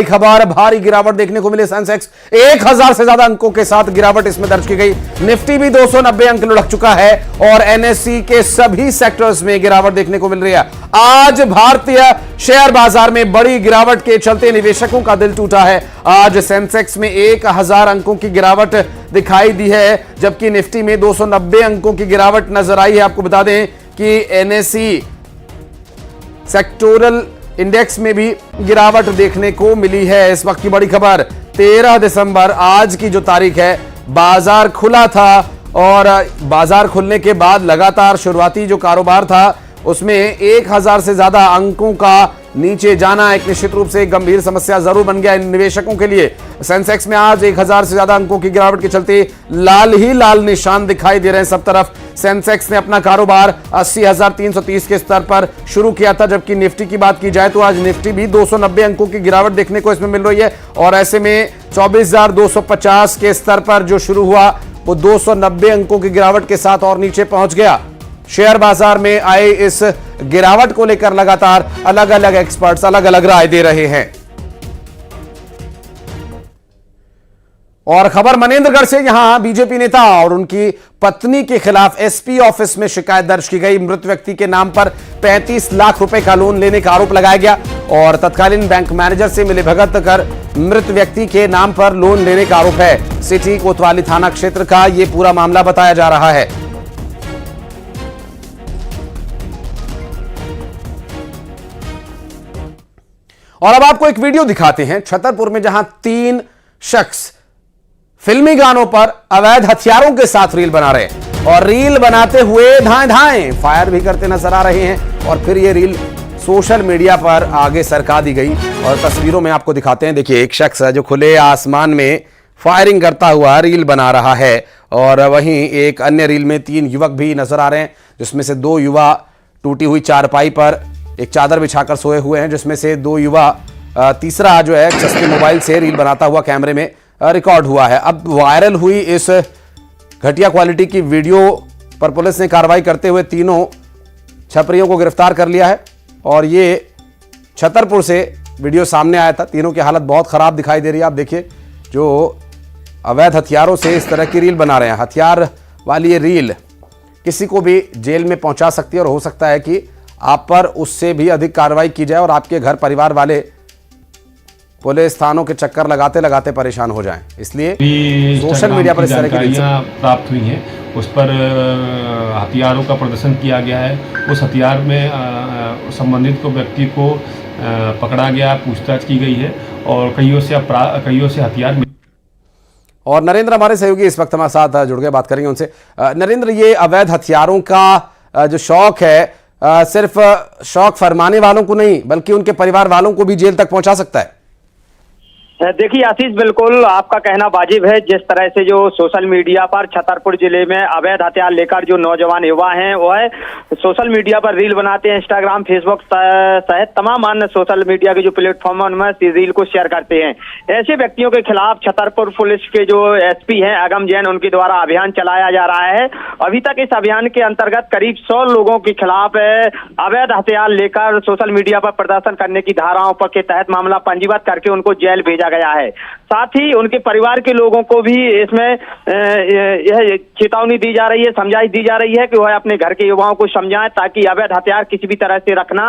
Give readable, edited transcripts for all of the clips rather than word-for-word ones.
खबर, भारी गिरावट देखने को मिले। सेंसेक्स 1000 से ज्यादा अंकों के साथ गिरावट इसमें दर्ज की गई। निफ्टी भी 290 अंक लुढ़क चुका है और एनएसई के सभी सेक्टर्स में गिरावट देखने को मिल रही है। आज भारतीय शेयर बाजार में बड़ी गिरावट के चलते निवेशकों का दिल टूटा है। आज सेंसेक्स में 1000 अंकों की गिरावट दिखाई दी है, जबकि निफ्टी में 290 अंकों की गिरावट नजर आई है। आपको बता दें कि एनएसई सेक्टोरल इंडेक्स में भी गिरावट देखने को मिली है। इस वक्त की बड़ी खबर, 13 दिसंबर आज की जो तारीख है, बाजार खुला था और बाजार खुलने के बाद लगातार शुरुआती जो कारोबार था उसमें 1000 से ज्यादा अंकों का नीचे जाना एक निश्चित रूप से एक गंभीर समस्या जरूर बन गया इन निवेशकों के लिए। सेंसेक्स में आज 1000 से ज्यादा अंकों की गिरावट के चलते लाल ही लाल निशान दिखाई दे रहे हैं सब तरफ। सेंसेक्स ने अपना कारोबार 80,330 के स्तर पर शुरू किया था, जबकि निफ्टी की बात की जाए तो आज निफ्टी भी 290 अंकों की गिरावट देखने को इसमें मिल रही है और ऐसे में 24,250 के स्तर पर जो शुरू हुआ वो 290 अंकों की गिरावट के साथ और नीचे पहुंच गया। शेयर बाजार में आए इस गिरावट को लेकर लगातार अलग अलग एक्सपर्ट्स अलग अलग राय दे रहे हैं। और खबर मनेंद्रगढ़ से, यहां बीजेपी नेता और उनकी पत्नी के खिलाफ एसपी ऑफिस में शिकायत दर्ज की गई। मृत व्यक्ति के नाम पर 35 लाख रुपए का लोन लेने का आरोप लगाया गया और तत्कालीन बैंक मैनेजर से मिलीभगत कर मृत व्यक्ति के नाम पर लोन लेने का आरोप है। सिटी कोतवाली थाना क्षेत्र का यह पूरा मामला बताया जा रहा है। और अब आपको एक वीडियो दिखाते हैं छतरपुर में, जहां 3 शख्स फिल्मी गानों पर अवैध हथियारों के साथ रील बना रहे हैं और रील बनाते हुए धाएं धाएं फायर भी करते नजर आ रहे हैं और फिर ये रील सोशल मीडिया पर आगे सरका दी गई और तस्वीरों में आपको दिखाते हैं। देखिए, एक शख्स है जो खुले आसमान में फायरिंग करता हुआ रील बना रहा है और वहीं एक अन्य रील में 3 युवक भी नजर आ रहे हैं, जिसमें से 2 युवा टूटी हुई चारपाई पर एक चादर बिछाकर सोए हुए हैं, जिसमें से 2 युवा, तीसरा जो है सस्ते मोबाइल से रील बनाता हुआ कैमरे में रिकॉर्ड हुआ है। अब वायरल हुई इस घटिया क्वालिटी की वीडियो पर पुलिस ने कार्रवाई करते हुए तीनों छपरियों को गिरफ्तार कर लिया है और ये छतरपुर से वीडियो सामने आया था। तीनों की हालत बहुत खराब दिखाई दे रही है। आप देखिए, जो अवैध हथियारों से इस तरह की रील बना रहे हैं। हथियार वाली ये रील किसी को भी जेल में पहुंचा सकती है और हो सकता है कि आप पर उससे भी अधिक कार्रवाई की जाए और आपके घर परिवार वाले पुलिस थानों के चक्कर लगाते लगाते परेशान हो जाएं। इसलिए सोशल मीडिया पर इस तरह की जानकारियां प्राप्त हुई हैं, उस पर हथियारों का प्रदर्शन किया गया है। उस हथियार में संबंधित को व्यक्ति को पकड़ा गया, पूछताछ की गई है और कईयों से हथियार। और नरेंद्र हमारे सहयोगी इस वक्त हमारे साथ जुड़ गए, बात करेंगे उनसे। नरेंद्र, ये अवैध हथियारों का जो शौक है, सिर्फ शौक फरमाने वालों को नहीं बल्कि उनके परिवार वालों को भी जेल तक पहुंचा सकता है। देखिए आशीष, बिल्कुल आपका कहना वाजिब है। जिस तरह से जो सोशल मीडिया पर छतरपुर जिले में अवैध हथियार लेकर जो नौजवान युवा हैं वह सोशल मीडिया पर रील बनाते हैं, इंस्टाग्राम, फेसबुक सहित तमाम अन्य सोशल मीडिया के जो प्लेटफॉर्म है उनमें रील को शेयर करते हैं। ऐसे व्यक्तियों के खिलाफ छतरपुर पुलिस के जो एसपी हैं अगम जैन, उनके द्वारा अभियान चलाया जा रहा है। अभी तक इस अभियान के अंतर्गत करीब 100 लोगों के खिलाफ अवैध हथियार लेकर सोशल मीडिया पर प्रदर्शन करने की धाराओं पर के तहत मामला पंजीबद्ध करके उनको जेल भेजा गया है। साथ ही उनके परिवार के लोगों को भी इसमें यह चेतावनी दी जा रही है, समझाइश दी जा रही है कि वह अपने घर के युवाओं को समझाएं ताकि अवैध हथियार किसी भी तरह से रखना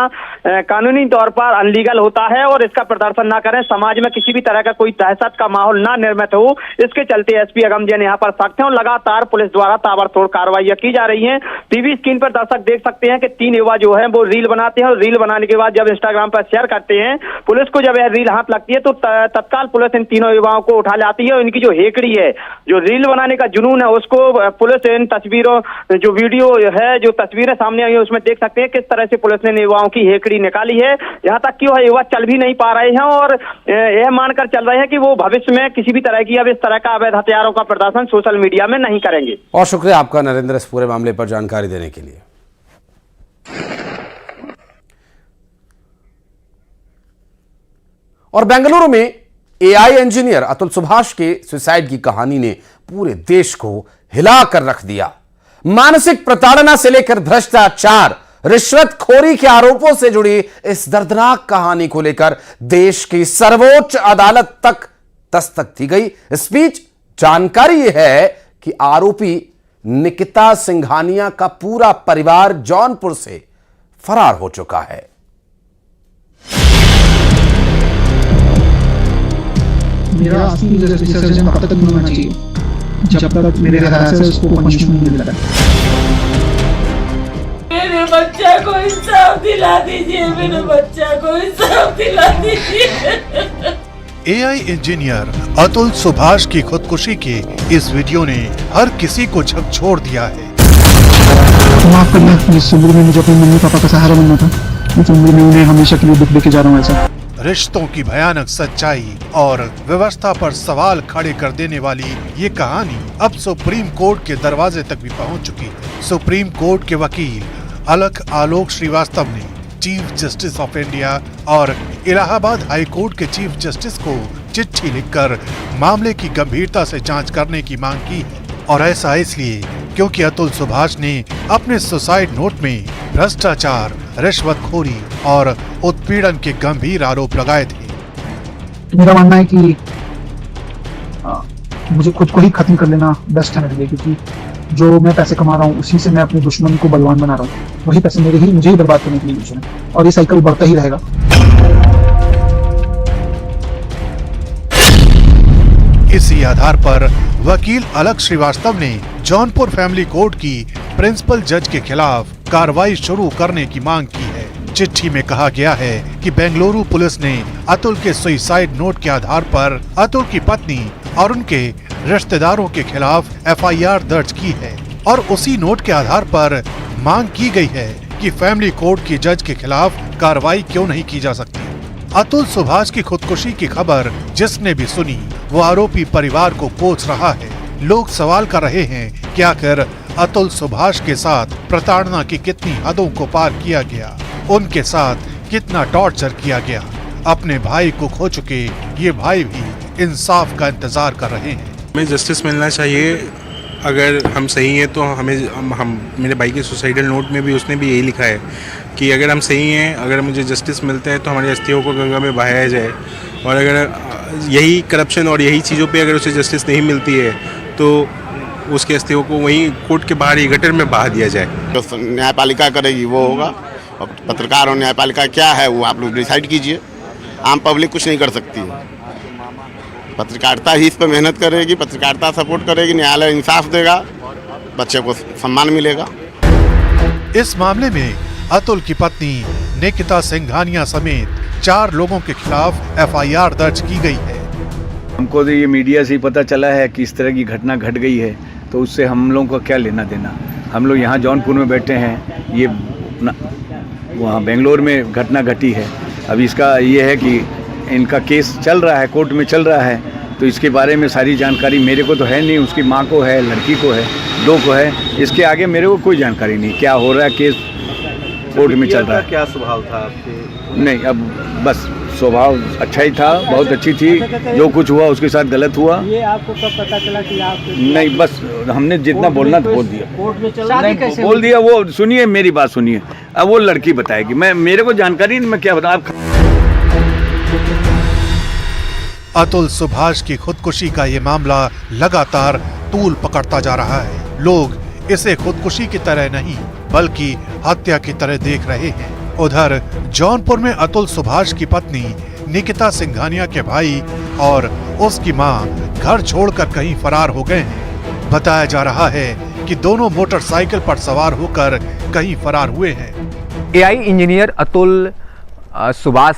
कानूनी तौर पर अनलीगल होता है और इसका प्रदर्शन ना करें। समाज में किसी भी तरह का कोई दहशत का माहौल ना निर्मित हो, इसके चलते एसपी अगम जैन यहाँ पर सख्त है और लगातार पुलिस द्वारा ताबड़तोड़ कार्रवाइयां की जा रही है। टीवी स्क्रीन पर दर्शक देख सकते हैं कि 3 युवा जो है वो रील बनाते हैं और रील बनाने के बाद जब इंस्टाग्राम पर शेयर करते हैं, पुलिस को जब यह रील हाथ लगती है तो तत्काल पुलिस इन तीनों युवाओं को उठा लाती है और इनकी जो हेकड़ी है, जो रील बनाने का जुनून है, उसको पुलिस इन तस्वीरों, जो वीडियो है, जो तस्वीरें सामने आई है उसमें देख सकते हैं किस तरह से पुलिस ने युवाओं की हेकड़ी निकाली है। यहाँ तक कि वह युवा चल भी नहीं पा रहे हैं और यह मानकर चल रहे हैं कि वो भविष्य में किसी भी तरह की अब इस तरह का अवैध हथियारों का प्रदर्शन सोशल मीडिया में नहीं करेंगे। और शुक्रिया आपका नरेंद्र इस पूरे मामले पर जानकारी देने के लिए। और बेंगलुरु में एआई इंजीनियर अतुल सुभाष के सुसाइड की कहानी ने पूरे देश को हिला कर रख दिया। मानसिक प्रताड़ना से लेकर भ्रष्टाचार रिश्वतखोरी के आरोपों से जुड़ी इस दर्दनाक कहानी को लेकर देश की सर्वोच्च अदालत तक दस्तक दी गई। इस बीच जानकारी यह है कि आरोपी निकिता सिंघानिया का पूरा परिवार जौनपुर से फरार हो चुका है। मेरा असली विसर्जन कब तक नहीं होना चाहिए? जब तक मेरे ख्याल से उसको पनिशमेंट नहीं मिलता। मेरे बच्चा को इंसाफ दिला दीजिए, मेरे बच्चा को इंसाफ दिला दीजिए। एआई इंजीनियर अतुल सुभाष की खुदकुशी के इस वीडियो ने हर किसी को झकझोर दिया है। माफ करना, जिस उम्र में मुझे अपने मम्मी पापा का सहारा बनना था, उस उम्र में उन्हें हमेशा के लिए दुख देके जा रहा हूँ। ऐसा रिश्तों की भयानक सच्चाई और व्यवस्था पर सवाल खड़े कर देने वाली ये कहानी अब सुप्रीम कोर्ट के दरवाजे तक भी पहुंच चुकी है। सुप्रीम कोर्ट के वकील अलख आलोक श्रीवास्तव ने चीफ जस्टिस ऑफ इंडिया और इलाहाबाद हाई कोर्ट के चीफ जस्टिस को चिट्ठी लिखकर मामले की गंभीरता से जांच करने की मांग की है। और ऐसा इसलिए क्योंकि अतुल सुभाष ने अपने सुसाइड नोट में भ्रष्टाचार, रिश्वतखोरी और उत्पीड़न के गंभीर आरोप लगाए थे। तो मेरा मानना है कि मुझे खुद को ही खत्म कर लेना बेस्ट है मेरे लिए, क्योंकि जो मैं पैसे कमा रहा हूँ उसी से मैं अपने दुश्मन को बलवान बना रहा हूँ। वही पैसे मुझे ही बर्बाद करने के लिए यूज है और ये साइकिल बढ़ता ही रहेगा। इसी आधार पर वकील अलख श्रीवास्तव ने जौनपुर फैमिली कोर्ट की प्रिंसिपल जज के खिलाफ कार्रवाई शुरू करने की मांग की है। चिट्ठी में कहा गया है कि बेंगलुरु पुलिस ने अतुल के सुसाइड नोट के आधार पर अतुल की पत्नी और उनके रिश्तेदारों के खिलाफ एफआईआर दर्ज की है और उसी नोट के आधार पर मांग की गई है कि फैमिली कोर्ट की जज के खिलाफ कार्रवाई क्यों नहीं की जा सकती। अतुल सुभाष की खुदकुशी की खबर जिसने भी सुनी वो आरोपी परिवार को कोस रहा है। लोग सवाल कर रहे हैं कि आखिर अतुल सुभाष के साथ प्रताड़ना की कितनी हदों को पार किया गया, उनके साथ कितना टॉर्चर किया गया। अपने भाई को खो चुके ये भाई भी इंसाफ का इंतजार कर रहे हैं। हमें जस्टिस मिलना चाहिए। अगर हम सही हैं तो हमें हम मेरे भाई के सुसाइडल नोट में भी उसने भी यही लिखा है कि अगर हम सही हैं, अगर मुझे जस्टिस मिलता है तो हमारी अस्थियों को गंगा में बहाया जाए। और अगर यही करप्शन और यही चीज़ों पे अगर उसे जस्टिस नहीं मिलती है तो उसके अस्थियों को वहीं कोर्ट के बाहर ही गटर में बहा दिया जाए। जो न्यायपालिका करेगी वो होगा, और पत्रकार और न्यायपालिका क्या है वो आप लोग डिसाइड कीजिए। आम पब्लिक कुछ नहीं कर सकती है। पत्रकारिता ही इस पर मेहनत करेगी, पत्रकारिता सपोर्ट करेगी, न्यायालय इंसाफ देगा, बच्चे को सम्मान मिलेगा। इस मामले में अतुल की पत्नी निकिता सिंघानिया समेत 4 लोगों के खिलाफ एफआईआर दर्ज की गई है। हमको तो ये मीडिया से ही पता चला है कि इस तरह की घटना घट गई है, तो उससे हम लोगों का क्या लेना देना। हम लोग यहाँ जौनपुर में बैठे हैं, ये वहाँ बेंगलोर में घटना घटी है। अब इसका ये है कि इनका केस चल रहा है, कोर्ट में चल रहा है, तो इसके बारे में सारी जानकारी मेरे को तो है नहीं, उसकी माँ को है, लड़की को है, 2 को है। इसके आगे मेरे को कोई जानकारी नहीं, क्या हो रहा है, केस कोर्ट में चल रहा है। क्या स्वभाव था आपके? नहीं, अब बस स्वभाव अच्छा ही था, बहुत अच्छी थी। जो कुछ हुआ उसके साथ गलत हुआ। ये आपको कब पता चला कि आप? नहीं, बस हमने जितना बोलना था बोल दिया। कोर्ट में चल नहीं बोल दिया। वो सुनिए, मेरी बात सुनिए, अब वो लड़की बताएगी, मेरे को जानकारी नहीं, मैं क्या बताऊं। आप अतुल सुभाष की खुदकुशी का ये मामला लगातार तूल पकड़ता जा रहा है। लोग इसे खुदकुशी की तरह नहीं बल्कि हत्या की तरह देख रहे हैं। उधर जौनपुर में अतुल सुभाष की पत्नी निकिता सिंघानिया के भाई और उसकी मां घर छोड़कर कहीं फरार हो गए हैं। बताया जा रहा है कि दोनों मोटरसाइकिल पर सवार होकर कहीं फरार हुए हैं। AI engineer Atul Subhash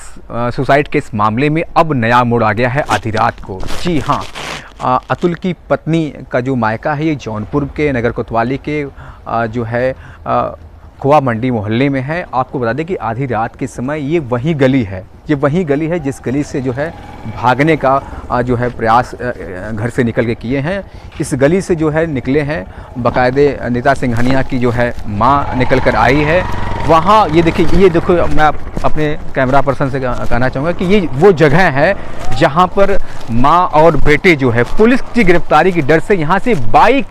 suicide के इस मामले में अब नया मोड़ आ गया है आधी रात को। जी हाँ, अतुल की पत्नी का जो मायका है ये जौनपुर के नगर कोतवाली के जो है खोआ मंडी मोहल्ले में है। आपको बता दें कि आधी रात के समय ये वही गली है ये वही गली है जिस गली से जो है भागने का जो है प्रयास घर से निकल के किए हैं। इस गली से जो है निकले हैं, बाकायदे नीता सिंघानिया की जो है माँ निकल कर आई है। वहाँ ये देखिए, ये देखो, मैं अपने कैमरा पर्सन से कहना चाहूँगा कि ये वो जगह है जहाँ पर माँ और बेटे जो है पुलिस की गिरफ्तारी की डर से यहाँ से बाइक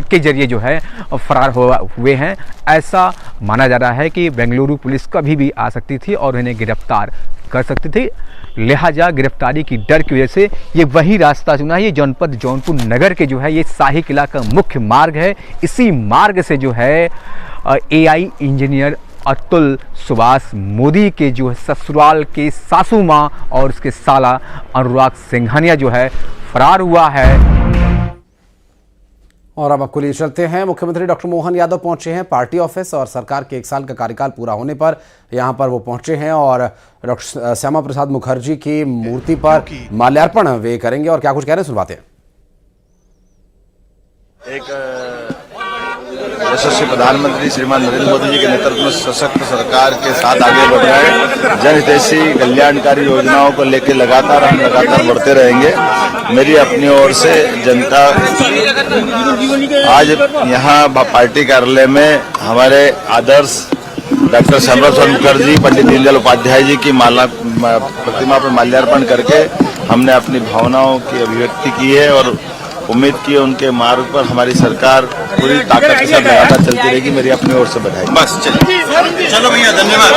के जरिए जो है फरार हुए हैं। ऐसा माना जा रहा है कि बेंगलुरु पुलिस कभी भी आ सकती थी और इन्हें गिरफ्तार कर सकती थी, लिहाजा गिरफ्तारी की डर की वजह से ये वही रास्ता चुना है। ये जनपद जौनपुर नगर के जो है ये शाही किला का मुख्य मार्ग है। इसी मार्ग से जो है AI इंजीनियर अतुल सुभाष मोदी के जो है ससुराल के सासू माँ और उसके साला अनुराग सिंघानिया जो है फरार हुआ है। और अब आपको लिए चलते हैं, मुख्यमंत्री डॉक्टर मोहन यादव पहुंचे हैं पार्टी ऑफिस और सरकार के 1 साल का कार्यकाल पूरा होने पर यहां पर वो पहुंचे हैं और डॉक्टर श्यामा प्रसाद मुखर्जी की मूर्ति पर माल्यार्पण वे करेंगे और क्या कुछ कह रहे हैं सुनवाते हैं। एक यशस्वी प्रधानमंत्री श्रीमान नरेंद्र मोदी जी के नेतृत्व में सशक्त सरकार के साथ आगे बढ़ रहे हैं। जनहितैषी कल्याणकारी योजनाओं को लेकर लगातार बढ़ते रहेंगे। मेरी अपनी ओर से जनता आज यहाँ पार्टी कार्यालय में हमारे आदर्श डॉक्टर श्यामा प्रसाद मुखर्जी, पंडित दीनदयाल उपाध्याय जी की प्रतिमा पर माल्यार्पण करके हमने अपनी भावनाओं की अभिव्यक्ति की है और उम्मीद की उनके मार्ग पर हमारी सरकार पूरी ताकत के साथ लगातार चलती रहेगी। मेरी अपनी ओर से बधाई। बस चलो भैया, धन्यवाद।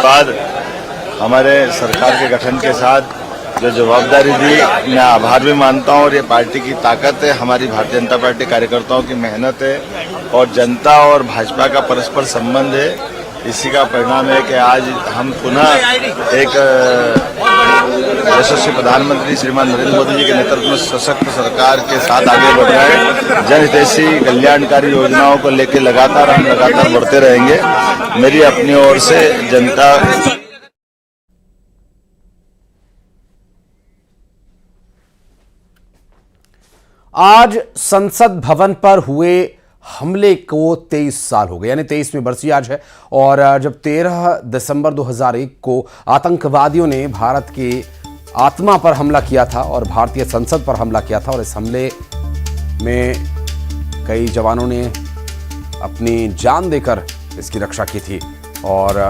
बाद हमारे सरकार के गठन के साथ जो जवाबदारी दी, मैं आभार भी मानता हूं और ये पार्टी की ताकत है, हमारी भारतीय जनता पार्टी कार्यकर्ताओं की मेहनत है और जनता और भाजपा का परस्पर संबंध है। इसी का परिणाम है कि आज हम पुनः एक यशस्वी प्रधानमंत्री श्रीमान नरेंद्र मोदी जी के नेतृत्व में सशक्त सरकार के साथ आगे बढ़ रहे हैं। जनहितैषी कल्याणकारी योजनाओं को लेकर लगातार बढ़ते रहेंगे। मेरी अपनी ओर से जनता आज संसद भवन पर हुए हमले को 23 साल हो गए, यानी 23वीं बरसी आज है। और जब 13 दिसंबर 2001 को आतंकवादियों ने भारत की आत्मा पर हमला किया था और भारतीय संसद पर हमला किया था और इस हमले में कई जवानों ने अपनी जान देकर इसकी रक्षा की थी और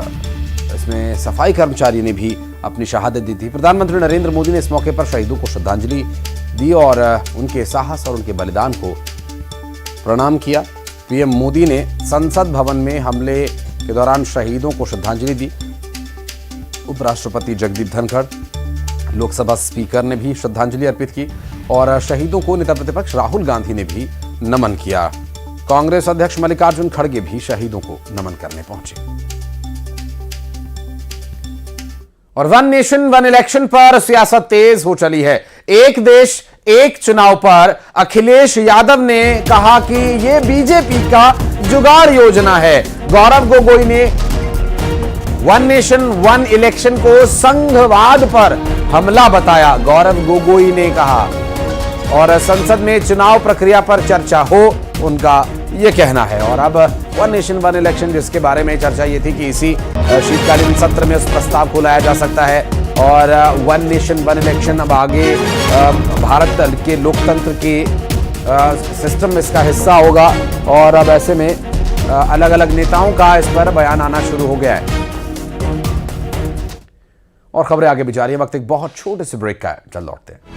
इसमें सफाई कर्मचारी ने भी अपनी शहादत दी थी। प्रधानमंत्री नरेंद्र मोदी ने इस मौके पर शहीदों को श्रद्धांजलि दी और उनके साहस और उनके बलिदान को प्रणाम किया। पीएम मोदी ने संसद भवन में हमले के दौरान शहीदों को श्रद्धांजलि दी। उपराष्ट्रपति जगदीप धनखड़, लोकसभा स्पीकर ने भी श्रद्धांजलि अर्पित की और शहीदों को नेता प्रतिपक्ष राहुल गांधी ने भी नमन किया। कांग्रेस अध्यक्ष मल्लिकार्जुन खड़गे भी शहीदों को नमन करने पहुंचे। और वन नेशन वन इलेक्शन पर सियासत तेज हो चली है। एक देश एक चुनाव पर अखिलेश यादव ने कहा कि यह बीजेपी का जुगाड़ योजना है। गौरव गोगोई ने वन नेशन वन इलेक्शन को संघवाद पर हमला बताया, गौरव गोगोई ने कहा। और संसद में चुनाव प्रक्रिया पर चर्चा हो, उनका यह कहना है। और अब वन नेशन वन इलेक्शन, जिसके बारे में चर्चा ये थी कि इसी शीतकालीन सत्र में उस प्रस्ताव को लाया जा सकता है और वन नेशन वन इलेक्शन अब आगे भारत के लोकतंत्र के सिस्टम में इसका हिस्सा होगा। और अब ऐसे में अलग अलग नेताओं का इस पर बयान आना शुरू हो गया है और खबरें आगे भी जारी है। वक्त एक बहुत छोटे से ब्रेक का है, जल्द लौटते हैं।